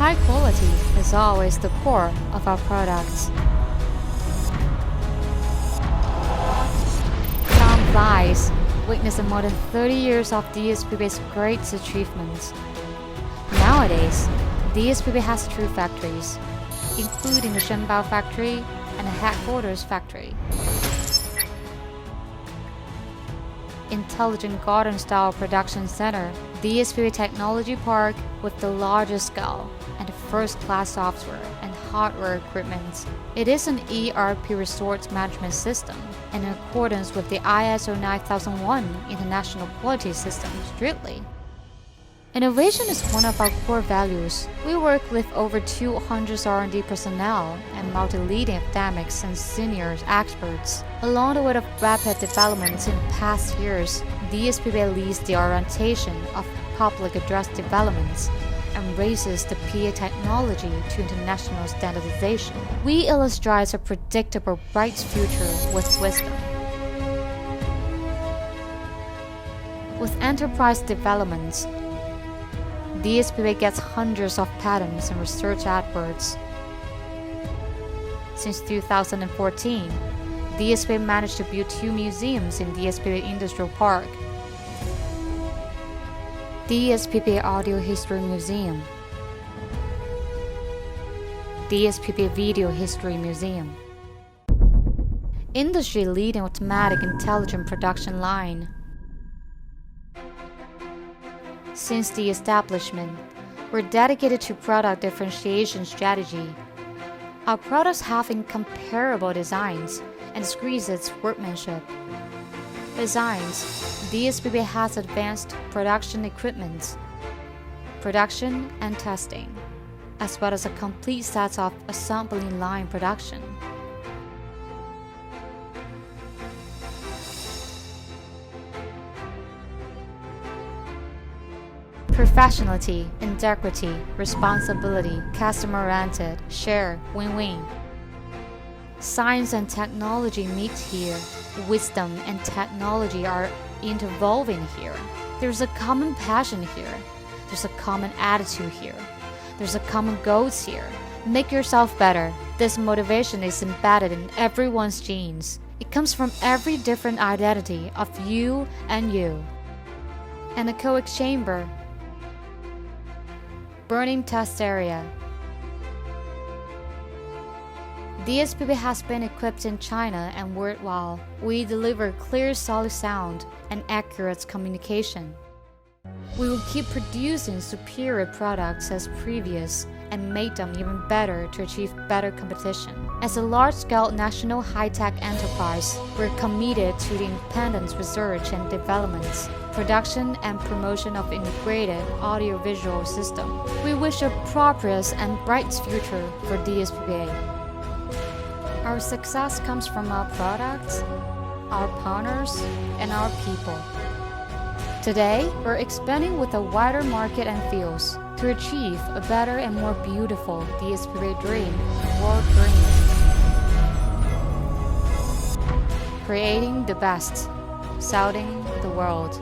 High quality is always the core of our products. Time flies, witnessing more than 30 years of DSPPA's great achievements. Nowadays, DSPPA has 2 factories, including the Shenbao factory and the headquarters factory. Intelligent garden-style production center, DSPPA Technology Park with the largest scale and first-class software and hardware equipment. It is an ERP resource management system in accordance with the ISO 9001 International Quality System strictly. Innovation is one of our core values. We work with over 200 R&D personnel and multi-leading academics and senior experts. Along the way of rapid developments in past years, DSPPA leads the orientation of public address developments and raises the PA technology to international standardization. We illustrate a predictable bright future with wisdom. With enterprise developments, DSPPA gets hundreds of patents and research awards. Since 2014, DSPPA managed to build 2 museums in DSPPA Industrial Park. DSPPA Audio History Museum, DSPPA Video History Museum, industry-leading automatic intelligent production line. Since the establishment, we're dedicated to product differentiation strategy. Our products have incomparable designs and exquisite workmanship. Besides, DSPPA has advanced production equipment, production and testing, as well as a complete set of assembly line production. Professionality, integrity, responsibility, customer-oriented, share, win-win. Science and technology meet here. Wisdom and technology are interwoven here. There's a common passion here. There's a common attitude here. There's a common goals here. Make yourself better. This motivation is embedded in everyone's genes. It comes from every different identity of you and you. And a coax chamber. Burning test area. DSPPA has been equipped in China and worldwide. We deliver clear, solid sound and accurate communication. We will keep producing superior products as previous and make them even better to achieve better competition. As a large-scale national high-tech enterprise, we're committed to the independent research and development, production and promotion of integrated audiovisual system. We wish a prosperous and bright future for DSPPA. Our success comes from our products, our partners, and our people. Today, we're expanding with a wider market and fields to achieve a better and more beautiful DSPPA dream, world dream. Creating the best, selling the world.